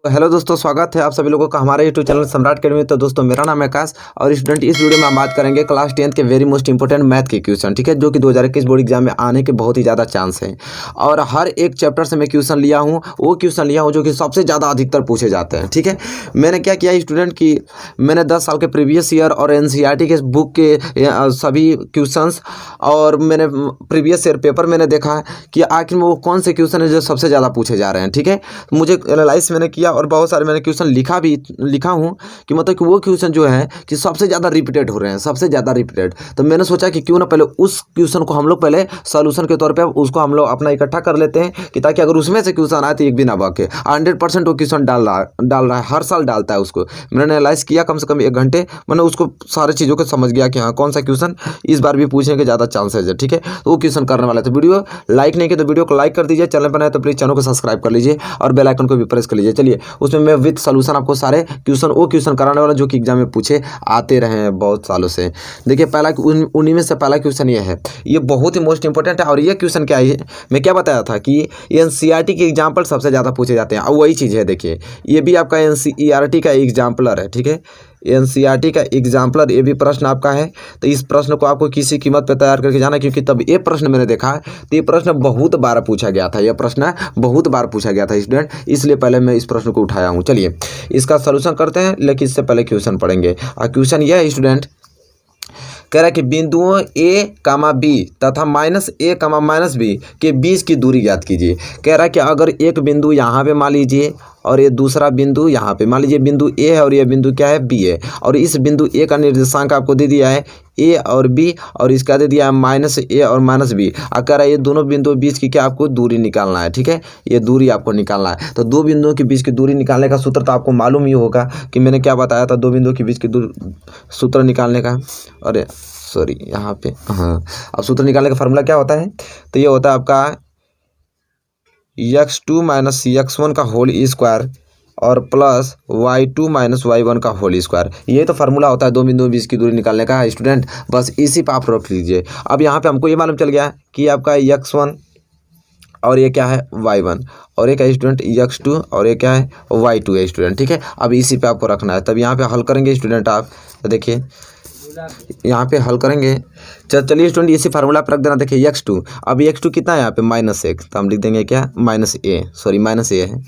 तो हेलो दोस्तों, स्वागत है आप सभी लोगों का हमारे यूट्यूब चैनल सम्राट अकेडमी। तो दोस्तों, मेरा नाम है आकाश और स्टूडेंट इस वीडियो में हम बात करेंगे क्लास 10th के वेरी मोस्ट इंपॉर्टेंट मैथ के क्वेश्चन, ठीक है, जो कि 2021 बोर्ड एग्जाम में आने के बहुत ही ज़्यादा चांस हैं। और हर एक चैप्टर से मैं क्वेश्चन लिया हूँ, वो क्वेश्चन लिया हूँ जो कि सबसे ज़्यादा अधिकतर पूछे जाते हैं। ठीक है, मैंने क्या किया स्टूडेंट की मैंने 10 साल के प्रीवियस ईयर और NCERT के बुक के सभी क्वेश्चंस और मैंने प्रीवियस ईयर पेपर मैंने देखा कि आखिर में वो कौन से क्वेश्चन है जो सबसे ज़्यादा पूछे जा रहे हैं। ठीक है, मुझे एनालाइज मैंने किया और बहुत सारे मैंने क्वेश्चन लिखा हूँ कि मतलब कि वो क्वेश्चन जो है कि सबसे ज़्यादा रिपीटेड हो रहे हैं, सबसे ज़्यादा रिपीटेड। तो मैंने सोचा कि क्यों ना पहले उस क्वेश्चन को हम लोग पहले सोल्यूशन के तौर पे उसको हम लोग अपना इकट्ठा कर लेते हैं कि ताकि अगर उसमें से क्वेश्चन आए तो एक भी ना बके। 100% वो क्वेश्चन डाल रहा है, हर साल डालता है उसको। मैंने एनालाइज किया कम से कम 1 घंटे, मैंने उसको सारी चीज़ों को समझ गया कि हाँ कौन सा क्वेश्चन इस बार भी पूछने के ज़्यादा चांसेज है। ठीक है, तो वो क्वेश्चन करने वाला है। तो वीडियो लाइक नहीं किया तो वीडियो को लाइक कर दीजिए, चैनल पर नए तो प्लीज़ चैनल को सब्सक्राइब कर लीजिए और बेल आइकन को भी प्रेस कर लीजिए। चलिए, उसमें मैं विद सॉल्यूशन आपको सारे क्वेश्चन कराने वाला जो कि एग्जाम में पूछे आते रहे हैं बहुत सालों से। देखिए, पहला उन्हीं में से पहला क्वेश्चन ये है, ये बहुत ही मोस्ट इंपॉर्टेंट है। और ये क्वेश्चन क्या है, मैं क्या बताया था कि NCERT के एग्जाम्पल सबसे ज़्यादा पूछे जाते हैं, और वही चीज़ है। देखिए, ये भी आपका NCERT का एग्जाम्पलर है। ठीक है, NCERT का एग्जाम्पलर ये भी प्रश्न आपका है। तो इस प्रश्न को आपको किसी कीमत पर तैयार करके जाना, क्योंकि तब ये प्रश्न मैंने देखा तो ये प्रश्न बहुत बार पूछा गया था, यह प्रश्न बहुत बार पूछा गया था स्टूडेंट, इसलिए पहले मैं इस प्रश्न को उठाया हूँ। चलिए, इसका सलूशन करते हैं, लेकिन इससे पहले क्वेश्चन पढ़ेंगे। और क्वेश्चन यह है स्टूडेंट, कह रहा है कि बिंदुओं A, B तथा -A, -B के बीच की दूरी ज्ञात कीजिए। कह रहा है कि अगर एक बिंदु यहाँ पे मान लीजिए और ये दूसरा बिंदु यहाँ पे मान लीजिए, बिंदु A है और ये बिंदु क्या है, B है, और इस बिंदु A का निर्देशांक आपको दे दिया है A और B, और इसका दे दिया है -A और -B। और कह रहा है ये दोनों बिंदुओं बीच की क्या आपको दूरी निकालना है। ठीक है, ये दूरी आपको निकालना है। तो दो बिंदुओं के बीच की दूरी निकालने का सूत्र तो आपको मालूम ही होगा कि मैंने क्या बताया था, दो बिंदुओं के बीच की सूत्र निकालने का। अरे सॉरी, यहाँ पे हाँ, अब सूत्र निकालने का फार्मूला क्या होता है, तो ये होता है आपका x2 - x1 का होल स्क्वायर और प्लस y2 - y1 का होल स्क्वायर। ये तो फार्मूला होता है दो बिंदुओं बीच की दूरी निकालने का स्टूडेंट, बस इसी पे आप रख लीजिए। अब यहाँ पे हमको ये मालूम चल गया कि आपका x1 और ये क्या है y1, और एक है स्टूडेंट x2 और ये क्या है y2 है स्टूडेंट। ठीक है, अब इसी पे आपको रखना है। तब यहाँ पे हल करेंगे स्टूडेंट आप, तो देखिए यहाँ पे हल करेंगे। चलिए स्टूडेंट, इसी फार्मूला पर रख देना। देखिए x2, अब x2 कितना है यहाँ पे -1, तो हम लिख देंगे क्या -a है।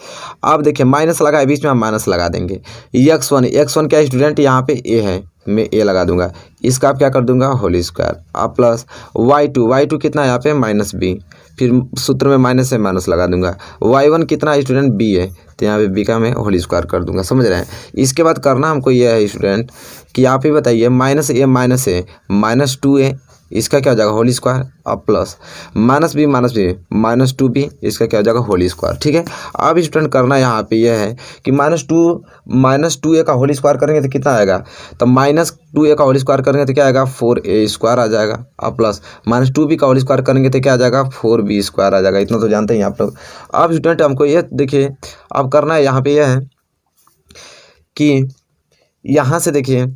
अब देखिए माइनस लगा है बीच में, हम माइनस लगा देंगे। x1 क्या है स्टूडेंट, यहाँ पे a है, मैं a लगा दूंगा, इसका आप क्या कर दूंगा होल स्क्वायर, अब प्लस y2 कितना है यहाँ पे -b, फिर सूत्र में माइनस से माइनस लगा दूंगा। y1 कितना स्टूडेंट b है, तो यहाँ पे b का मैं होल स्क्वायर कर दूंगा। समझ रहे हैं। इसके बाद करना हमको यह है स्टूडेंट कि आप ही बताइए -a -2a, इसका क्या हो जाएगा होल स्क्वायर, अब प्लस -b -2b, इसका क्या हो जाएगा होल स्क्वायर। ठीक है, अब स्टूडेंट करना यहाँ पे यह है कि -2a का होल स्क्वायर करेंगे तो कितना आएगा, तो -2a का होल स्क्वायर करेंगे तो क्या आएगा 4a स्क्वायर आ जाएगा, अब प्लस -2b का होल स्क्वायर करेंगे तो क्या आ जाएगा 4b स्क्वायर आ जाएगा। इतना तो जानते हैं आप लोग। अब स्टूडेंट हमको ये देखिए, अब करना है यहाँ पे यह है कि यहाँ से देखिए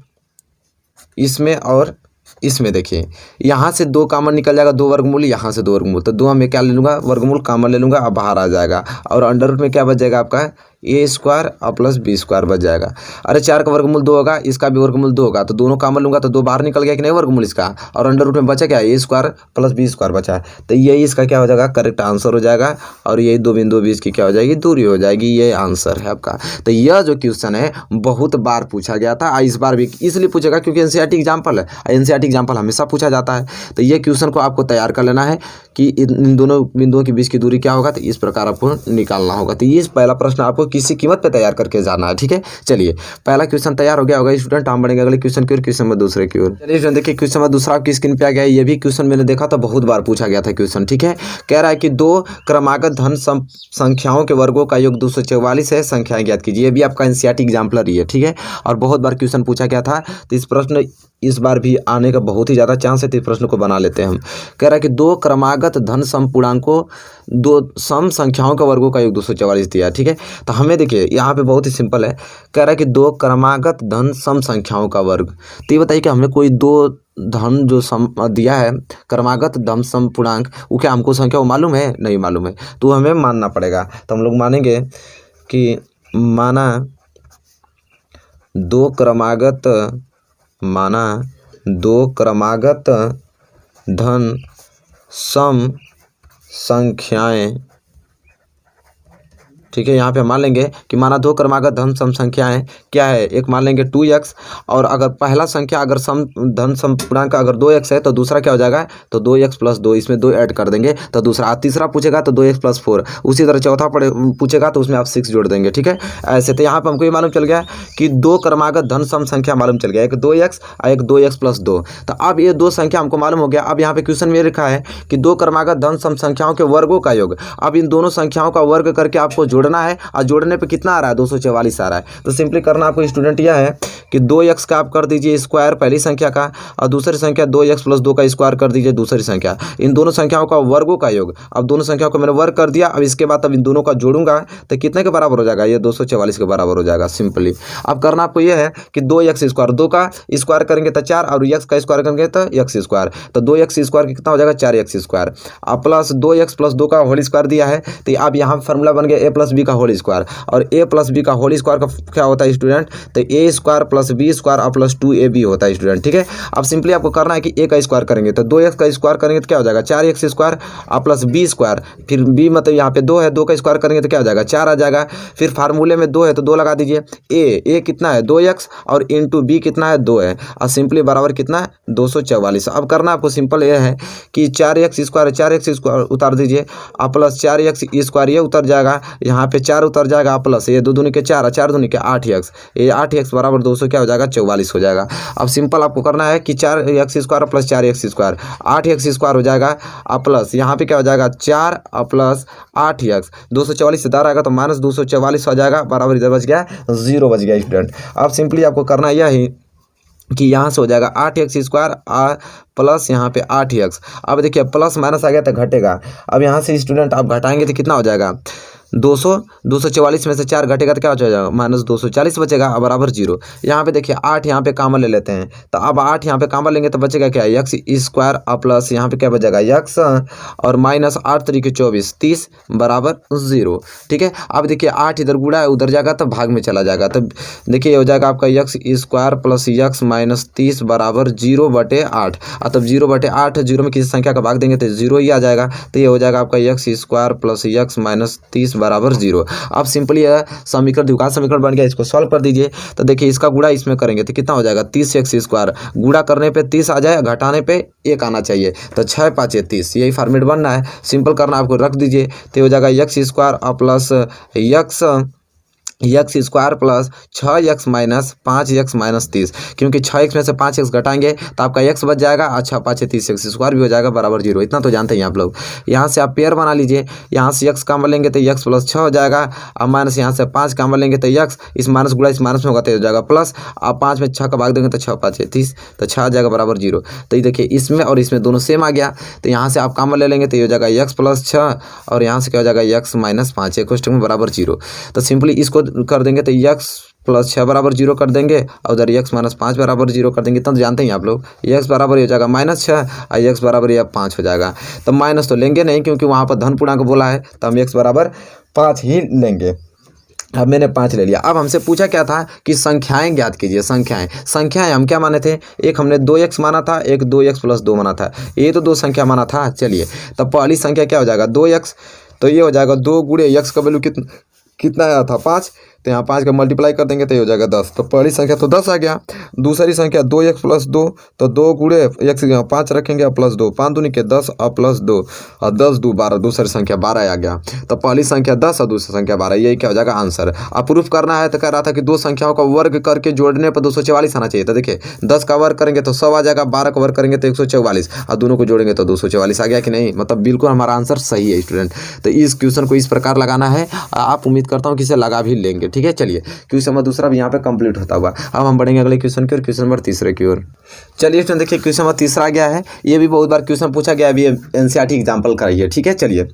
इसमें और इसमें देखिए, यहाँ से 2 कॉमन निकल जाएगा, 2 वर्गमूल, यहाँ से 2 वर्गमूल, तो 2 में क्या ले लूँगा वर्गमूल कॉमन ले लूँगा, अब बाहर आ जाएगा, और अंडर रूट में क्या बच जाएगा आपका a स्क्वायर और प्लस b स्क्वायर बच जाएगा। अरे 4 का वर्गमूल 2 होगा, इसका भी वर्गमूल 2 होगा, तो दोनों कॉमन लूँगा तो 2 बाहर निकल गया कि नहीं वर्गमूल इसका, और अंडर रूट में बचा क्या a square plus b square बचा है। तो यही इसका क्या हो जाएगा करेक्ट आंसर हो जाएगा, और यही दो बिंदुओं बीच की क्या हो जाएगी दूरी हो जाएगी। ये आंसर है आपका। तो यह जो क्वेश्चन है बहुत बार पूछा गया था, इस बार भी इसलिए पूछेगा क्योंकि NCERT एग्जाम्पल है, NCERT एग्जाम्पल हमेशा पूछा जाता है। तो ये क्वेश्चन को आपको तैयार कर लेना है कि इन दोनों बिंदुओं के बीच की दूरी क्या होगा, तो इस प्रकार आपको निकालना होगा। तो ये पहला प्रश्न आपको किसी कीमत पे तैयार करके जाना है। ठीक है, चलिए पहला क्वेश्चन तैयार हो गया होगा स्टूडेंट, हम बढ़ेंगे अगले क्वेश्चन की ओर, क्वेश्चन नंबर दूसरे की ओर। चलिए स्टूडेंट देखिए, क्वेश्चन नंबर दूसरा आपकी स्क्रीन पे आ गया है। ये भी क्वेश्चन मैंने देखा था, बहुत बार पूछा गया था क्वेश्चन। ठीक है, कह रहा है कि 2 क्रमागत धन संख्याओं के वर्गों का योग 244 है, संख्याएं ज्ञात कीजिए। ये भी आपका NCERT एग्जाम्पलर ही है। ठीक है, और बहुत बार क्वेश्चन पूछा गया था, तो इस प्रश्न इस बार भी आने का बहुत ही ज़्यादा चांस है। तो इस प्रश्न को बना लेते हैं हम। कह रहा है कि 2 क्रमागत धन समपूर्णांकों 2 सम संख्याओं का वर्गों का योग 244 दिया। ठीक है, तो हमें देखिए यहाँ पे बहुत ही सिंपल है। कह रहा है कि 2 क्रमागत धन सम संख्याओं का वर्ग। तो ये बताइए कि हमें कोई 2 धन जो सम दिया है क्रमागत धन सम पूर्णांक, वो क्या हमको संख्या वो मालूम है, नहीं मालूम है, तो हमें मानना पड़ेगा। तो हम लोग मानेंगे कि माना दो क्रमागत धन सम संख्याएं, ठीक है। यहाँ पे मान लेंगे कि माना दो क्रमागत धन सम संख्याएं क्या है, एक मान लेंगे 2x, और अगर पहला संख्या अगर धन सम पूर्णांक अगर 2x है तो दूसरा क्या हो जाएगा, तो 2x + 2, इसमें 2 ऐड कर देंगे तो दूसरा, तीसरा पूछेगा तो 2x + 4, उसी तरह चौथा पूछेगा तो उसमें आप 6 जोड़ देंगे, ठीक है। ऐसे तो यहाँ पर हमको ये मालूम चल गया कि दो क्रमागत धन सम संख्या मालूम चल गया, एक 2x और एक 2x + 2। तो अब ये दो संख्या हमको मालूम हो गया। अब यहाँ पे क्वेश्चन में लिखा है कि दो क्रमागत धन सम संख्याओं के वर्गों का योग। अब इन दोनों संख्याओं का वर्ग करके आपको जोड़ना है, और जोड़ने पे कितना आ रहा है, 244 आ रहा है। तो सिंपली करना आपको स्टूडेंट यह है कि 2x का आप कर दीजिए स्क्वायर पहली संख्या का, और दूसरी संख्या 2x + 2 का स्क्वायर कर दीजिए दूसरी संख्या, इन दोनों संख्याओं का वर्गों का योग। अब दोनों संख्याओं को मैंने वर्ग कर दिया। अब इसके बाद अब इन दोनों का जोड़ूंगा तो कितने के बराबर हो जाएगा, ये 244 के बराबर हो जाएगा सिंपली। अब करना आपको यह है कि 2x स्क्वायर, 2 का स्क्वायर करेंगे तो 4, और x का स्क्वायर करेंगे तो x स्क्वायर, तो 2x स्क्वायर कितना हो जाएगा, 4x स्क्वायर, अब प्लस 2x + 2 का होल स्क्वायर दिया है। तो अब यहाँ फार्मूला बन गया a + b का होल स्क्वायर, और a + b का होल स्क्वायर का क्या होता है स्टूडेंट, तो a² + b² + 2ab होता है स्टूडेंट, ठीक है। अब सिंपली आपको करना है कि a का स्क्वायर करेंगे तो 2x का स्क्वायर करेंगे तो क्या हो जाएगा, 4x स्क्वायर + b², फिर b मतलब यहाँ पे 2 है, 2 का स्क्वायर करेंगे तो क्या हो जाएगा, 4 आ जाएगा। फिर फार्मूले में 2 है तो 2 लगा दीजिए, a कितना है 2x, और इंटू b कितना है 2 है, और सिंपली बराबर कितना है 244। अब करना आपको सिंपल यह है कि 4x स्क्वायर उतार दीजिए, और प्लस 4x स्क्वायर ये उतर जाएगा, यहाँ पे 4 उतर जाएगा, प्लस ये 2 दूनी के 4 और 4 दूनी के 8x, ये 8x बराबर 200 क्या हो जाएगा, 44 हो जाएगा। अब सिंपल आपको करना है कि 4x square + 4x square 8x square हो जाएगा, और प्लस यहाँ पे क्या हो जाएगा 4 और प्लस 8x, 244 से 10 आएगा तो -244 हो जाएगा, बराबर इधर बच गया 0 बच गया स्टूडेंट। अब सिंपली आपको करना यह ही कि यहाँ से हो जाएगा 8x स्क्वायर प्लस यहाँ पे 8x। अब देखिए प्लस माइनस आ गया तो घटेगा। अब यहाँ से स्टूडेंट आप घटाएंगे तो कितना हो जाएगा, 244 में से 4 घटेगा तो क्या हो जाएगा, -240 बचेगा, बराबर 0। यहाँ पे देखिए 8 यहाँ पे कॉमन ले लेते हैं, तो अब 8 यहाँ पे कॉमन लेंगे तो बचेगा क्या, x स्क्वायर प्लस यहाँ पे क्या बचेगा x, और -8 × 3 = 24, 30 बराबर 0, ठीक है। अब देखिए 8 इधर गुड़ा है उधर जाएगा तो भाग में चला जाएगा, तब देखिए हो जाएगा आपका x स्क्वायर प्लस x - 30 बराबर 0/8, और तब 0/8, 0 में किसी संख्या का भाग देंगे तो 0 ही आ जाएगा, तो ये हो जाएगा आपका x स्क्वायर प्लस x - 30 बराबर 0। अब सिंपली यह समीकरण द्विघात समीकरण बन गया, इसको सॉल्व कर दीजिए। तो देखिए इसका गुणा इसमें करेंगे तो कितना हो जाएगा, 30x स्क्वायर, गुणा करने पे 30 आ जाए, घटाने पे 1 आना चाहिए, तो 6 × 5 = 30, यही फॉर्मेट बनना है। सिंपल करना आपको रख दीजिए तो हो जाएगा x square plus x square plus 6x - 5x - 30, क्योंकि 6x में से 5x घटाएंगे तो आपका x बच जाएगा, अच्छा 5 × 30 x स्क्वायर भी हो जाएगा बराबर 0। इतना तो जानते हैं आप लोग। यहाँ से आप पेयर बना लीजिए, यहाँ से x कॉमन लेंगे तो x + 6 हो जाएगा, अब माइनस यहाँ से 5 कॉमन लेंगे तो x, इस माइनस गुणा इस माइनस में होगा तो हो जाएगा प्लस, अब 5 में 6 का भाग देंगे तो 6 × 5 = 30, तो 6 आ जाएगा बराबर 0। तो ये देखिए इसमें और इसमें दोनों सेम आ गया, तो यहाँ से आप कॉमन ले लेंगे तो ये हो जाएगा x + 6, और यहाँ से क्या हो जाएगा x - 5 क्वेश्चन में बराबर 0। तो सिंपली इसको कर देंगे तो x + 6 बराबर 0 कर देंगे, और उधर x - 5 बराबर 0 कर देंगे, इतना तो जानते हैं आप लोग। x बराबर हो जाएगा -6 और x बराबर यह 5 हो जाएगा, तो माइनस तो लेंगे नहीं क्योंकि वहाँ पर धन पूर्णांक बोला है, तो हम x बराबर 5 ही लेंगे। अब मैंने 5 ले लिया। अब हमसे पूछा क्या था कि संख्याएं ज्ञात कीजिए। संख्याएं हम क्या माने थे, एक हमने 2x माना था, एक 2x + 2 माना था, ये तो 2 संख्या माना था। चलिए तब पहली संख्या क्या हो जाएगा 2x, तो ये हो जाएगा 2 × x का वैल्यू कितना आया था 5, तो यहाँ 5 का मल्टीप्लाई कर देंगे तो ये हो जाएगा 10, तो पहली संख्या तो 10 आ गया। दूसरी संख्या 2x + 2, तो 2 × x यहाँ 5 रखेंगे और प्लस 2, 5 दूनी के 10 और प्लस 2, और 10 × 2 = 12, दूसरी संख्या 12 आ गया। तो पहली संख्या 10 और दूसरी संख्या 12, यही क्या हो जाएगा आंसर। अब प्रूफ करना है तो कह रहा था कि दो संख्याओं का वर्ग करके जोड़ने पर 244 आना चाहिए। तो देखिए 10 का वर्ग करेंगे तो 100 आ जाएगा, 12 का वर्ग करेंगे तो 144, और दोनों को जोड़ेंगे तो 244 आ गया कि नहीं, मतलब बिल्कुल हमारा आंसर सही है स्टूडेंट। तो इस क्वेश्चन को इस प्रकार लगाना है, आप उम्मीद करता हूँ कि इसे लगा भी लेंगे, ठीक है। चलिए क्वेश्चन नंबर दूसरा भी यहाँ पे कंप्लीट होता हुआ। अब हम बढ़ेंगे अगले क्वेश्चन की ओर, क्वेश्चन नंबर तीसरे की ओर। चलिए स्टूडेंट देखिए क्वेश्चन नंबर तीसरा आ गया है, ये भी बहुत बार क्वेश्चन पूछा गया, अभी एनसीईआरटी एग्जाम्पल का ही है, ठीक है। चलिए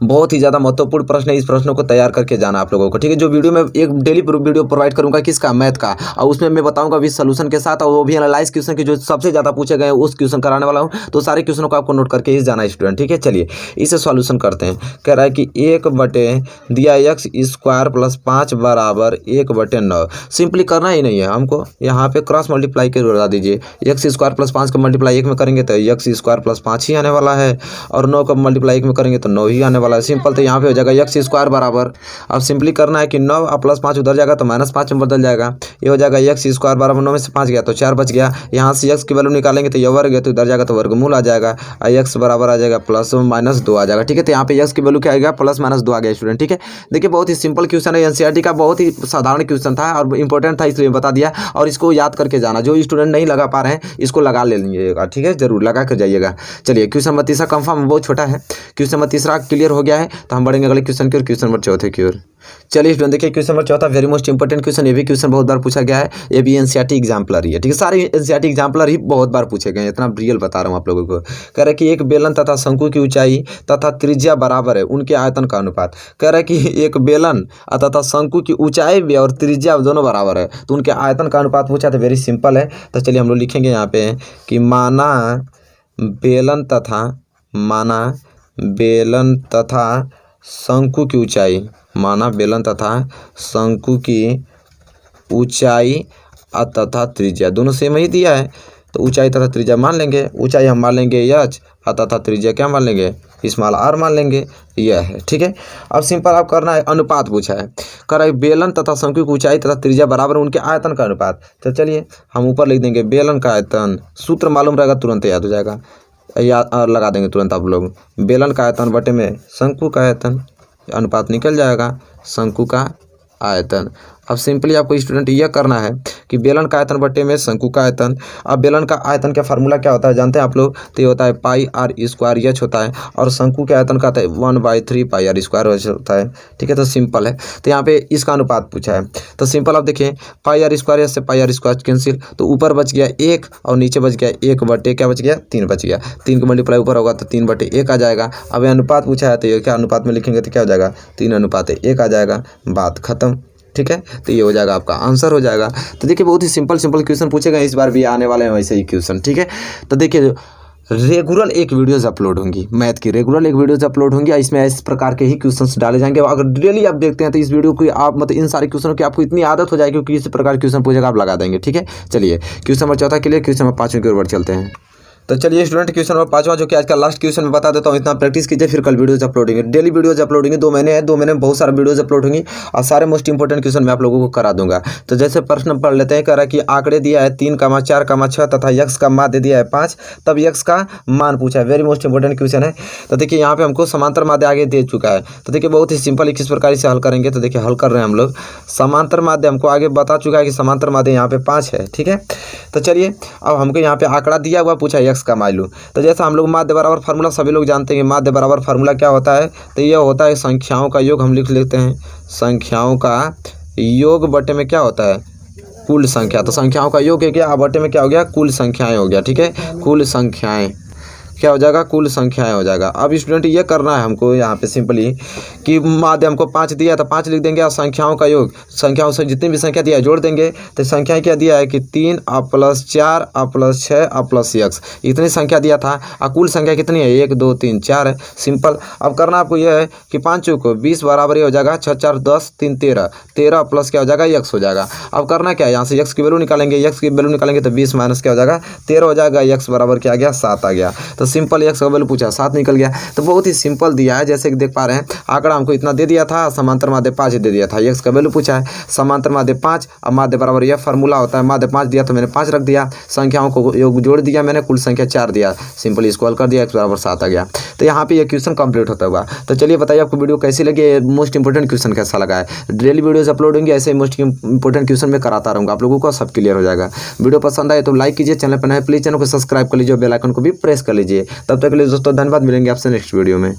बहुत ही ज़्यादा महत्वपूर्ण प्रश्न है। इस प्रश्नों को तैयार करके जाना आप लोगों को, ठीक है। जो वीडियो मैं एक डेली वीडियो प्रोवाइड करूंगा किसका, मैथ का, और उसमें मैं बताऊंगा विद सॉल्यूशन के साथ, और वो भी एनालाइज क्वेश्चन के जो सबसे ज़्यादा पूछे गए उस क्वेश्चन कराने वाला हूँ। तो सारे क्वेश्चनों को आपको नोट करके ही जाना स्टूडेंट, ठीक है। चलिए इसे सॉल्यूशन करते हैं। कह रहा है कि 1/, दिया x² + 5 = 1/9। सिंपली करना ही नहीं है हमको, यहाँ पे क्रॉस मल्टीप्लाई के बता दीजिए। x² + 5 का मल्टीप्लाई 1 में करेंगे तो x² + 5 ही आने वाला है, और 9 का मल्टीप्लाई 1 में करेंगे तो 9 ही आने वाला है। सिंपल, तो यहाँ पे हो जाएगा x² बराबर, अब सिंपली करना है कि 9 + 5 उधर जाएगा तो -5 में बदल जाएगा। ये हो जाएगा x² बराबर 9 में से 5 गया तो 4 बच गया। यहाँ से x की वैल्यू निकालेंगे तो ये वर्ग है तो इधर जाएगा तो वर्गमूल आ जाएगा, x बराबर आ जाएगा +-2 आ जाएगा, ठीक है। तो यहाँ पे x की वैल्यू क्या आएगा, +-2 आ गया स्टूडेंट, ठीक है। देखिए बहुत ही सिंपल क्वेश्चन है, एनसीईआरटी का बहुत ही साधारण क्वेश्चन था और इंपॉर्टेंट था, इसलिए बता दिया। और इसको याद करके जाना, जो स्टूडेंट नहीं लगा पा रहे हैं इसको लगा ले लीजिएगा, ठीक है, जरूर लगा कर जाइएगा। चलिए क्वेश्चन नंबर तीसरा कंफर्म बहुत छोटा है, क्वेश्चन नंबर तीसरा क्लियर हो गया है, तो हम बढ़ेंगे अगले क्वेश्चन की ओर, क्वेश्चन नंबर चौथे की ओर। चलिए स्टूडेंट देखिए क्वेश्चन नंबर चौथा वेरी मोस्ट इंपॉर्टेंट क्वेश्चन, ये भी क्वेश्चन बहुत बार पूछा गया है, ये भी एनसीईआरटी एग्जाम्पलर ही है, ठीक है। सारे एनसीईआरटी एग्जाम्पलर ही बहुत बार पूछे गए हैं, इतना रियल बता रहा हूँ आप लोगों को। कह रहा है कि एक बेलन तथा शंकु की ऊंचाई तथा त्रिज्या बराबर है, उनके आयतन का अनुपात। कह रहा है कि एक बेलन तथा शंकु की ऊंचाई भी और त्रिज्या दोनों बराबर है, तो उनके आयतन का अनुपात पूछा, तो वेरी सिंपल है। तो चलिए हम लोग लिखेंगे यहाँ पे कि माना बेलन तथा शंकु की ऊंचाई, माना बेलन तथा शंकु की ऊंचाई तथा त्रिज्या दोनों सेम ही दिया है, तो ऊंचाई तथा त्रिज्या मान लेंगे। ऊंचाई हम मान लेंगे h तथा त्रिज्या क्या मान लेंगे, स्मॉल r मान लेंगे, यह है, ठीक है। अब सिंपल आप करना है, अनुपात पूछा है, कर रहा है बेलन तथा शंकु की ऊंचाई तथा त्रिज्या बराबर उनके आयतन का अनुपात। तो चलिए हम ऊपर लिख देंगे बेलन का आयतन, सूत्र मालूम रहेगा तुरंत याद हो जाएगा, या लगा देंगे तुरंत आप लोग, बेलन का आयतन बटे में शंकु का आयतन, अनुपात निकल जाएगा शंकु का आयतन। अब सिंपली आपको स्टूडेंट यह करना है कि बेलन का आयतन बटे में शंकु का आयतन। अब बेलन का आयतन का फार्मूला क्या होता है जानते हैं आप लोग, तो ये होता है πr² होता है, और शंकु के आयतन का आता है 1/3 πr² होता है, ठीक है। तो सिंपल है, तो यहाँ पे इसका अनुपात पूछा है, तो सिंपल आप देखिए πr² से πr² कैंसिल, तो ऊपर बच गया 1 और नीचे बच गया 1 बटे क्या बच गया 3 बच गया, 3 का मल्टीप्लाई ऊपर होगा तो 3/1 आ जाएगा। अब ये अनुपात पूछा है तो ये क्या अनुपात में लिखेंगे तो क्या हो जाएगा 3:1 आ जाएगा, बात खत्म, ठीक है। तो ये हो जाएगा आपका आंसर हो जाएगा। तो देखिए बहुत ही सिंपल क्वेश्चन पूछे गए, इस बार भी आने वाले हैं वैसे ही क्वेश्चन, ठीक है। तो देखिए रेगुलर एक वीडियोज़ अपलोड होंगी, मैथ की रेगुलर एक वीडियोज़ अपलोड होंगी, इसमें इस प्रकार के ही क्वेश्चंस डाले जाएंगे। अगर डेली आप देखते हैं तो इस वीडियो को आप मतलब इन सारे क्वेश्चनों की आपको इतनी आदत हो जाएगी क्योंकि इस प्रकार क्वेश्चन पूछेगा आप लगा देंगे, ठीक है। चलिए क्वेश्चन नंबर चौथा के लिए क्वेश्चन नंबर 5 की ओर चलते हैं। तो चलिए स्टूडेंट क्वेश्चन नंबर 5वां जो कि आज का लास्ट क्वेश्चन मैं बता देता हूँ, इतना प्रैक्टिस कीजिए, फिर कल वीडियोज अपलोड होंगे, डेली वीडियोज अपलोड होंगे, 2 महीने हैं, 2 महीने में बहुत सारे वीडियोज अपलोड होंगी और सारे मोस्ट इंपॉर्टेंट क्वेश्चन मैं आप लोगों को करा दूंगा। तो जैसे प्रश्न पढ़ लेते हैं, कह रहा है कि आंकड़े दिया है 3, 4, 6 तथा यक्स का माध्य दिया है 5, तब यक्स का मान पूछा है, वेरी मोस्ट इंपॉर्टेंट क्वेश्चन है। तो देखिए यहाँ पे हमको समांतर माध्य आगे दे चुका है, तो देखिए बहुत ही सिंपल किस प्रकार से हल करेंगे, तो देखिए हल कर रहे हैं हम लोग। समांतर माध्य हमको आगे बता चुका है कि समांतर माध्य यहाँ पे 5 है, ठीक है। तो चलिए अब हमको यहाँ पे आंकड़ा दिया हुआ पूछा है यक्स का मान लो, तो जैसा हम लोग माध्य बराबर फार्मूला सभी लोग जानते हैं, माध्य बराबर फार्मूला क्या होता है, तो यह होता है संख्याओं का योग, हम लिख लेते हैं संख्याओं का योग बटे में क्या होता है कुल संख्या। तो संख्याओं का योग है क्या, बटे में क्या हो गया कुल संख्याएं हो गया, ठीक है। कुल संख्याएं क्या हो जाएगा, कुल संख्याएं हो जाएगा। अब स्टूडेंट ये करना है हमको यहाँ पे सिंपली कि माध्य हमको 5 दिया तो 5 लिख देंगे, और संख्याओं का योग, संख्याओं से जितनी भी संख्या दिया है जोड़ देंगे। तो संख्याएं क्या दिया है कि 3 + 4 + 6 + x, इतनी संख्या दिया था, और कुल संख्या कितनी है 1 2 3 4 है। सिंपल अब करना आपको यह है कि 5 को 20 बराबर ही हो जाएगा, 6 4 10 3 13, 13 प्लस क्या हो जाएगा x हो जाएगा। अब करना क्या है, यहाँ से x की वैल्यू निकालेंगे, x की वैल्यू निकालेंगे तो 20 माइनस क्या हो जाएगा 13 हो जाएगा, x बराबर क्या आ गया 7 आ गया। तो सिंपल x का वैल्यू पूछा 7 निकल गया। तो बहुत ही सिंपल दिया है, जैसे कि देख पा रहे हैं आंकड़ा हमको इतना दे दिया था, समांतर माध्य 5 दे दिया था, x का वैल्यू पूछा है समांतर माध्य 5, अब माध्य बराबर यह फार्मूला होता है, माध्य 5 दिया तो मैंने 5 रख दिया, संख्याओं को योग जोड़ दिया मैंने, कुल संख्या 4 दिया, सिंपल इसको हल कर दिया, x बराबर 7 आ गया। तो यहाँ पे ये क्वेश्चन कंप्लीट होता हुआ। तो चलिए बताइए आपको वीडियो कैसी लगी, मोस्ट इंपोर्टेंट क्वेश्चन कैसा लगा है। डेली वीडियोज अपलोड होंगे, ऐसे मोस्ट इंपोर्टेंट क्वेश्चन में कराता रहूँगा, आप लोगों को सब क्लियर हो जाएगा। वीडियो पसंद आए तो लाइक कीजिए, चैनल पर नए प्लीज चैनल को सब्सक्राइब कर लीजिए, बेल आइकन को भी प्रेस कर लीजिए। तब तक के लिए दोस्तों धन्यवाद, मिलेंगे आपसे नेक्स्ट वीडियो में।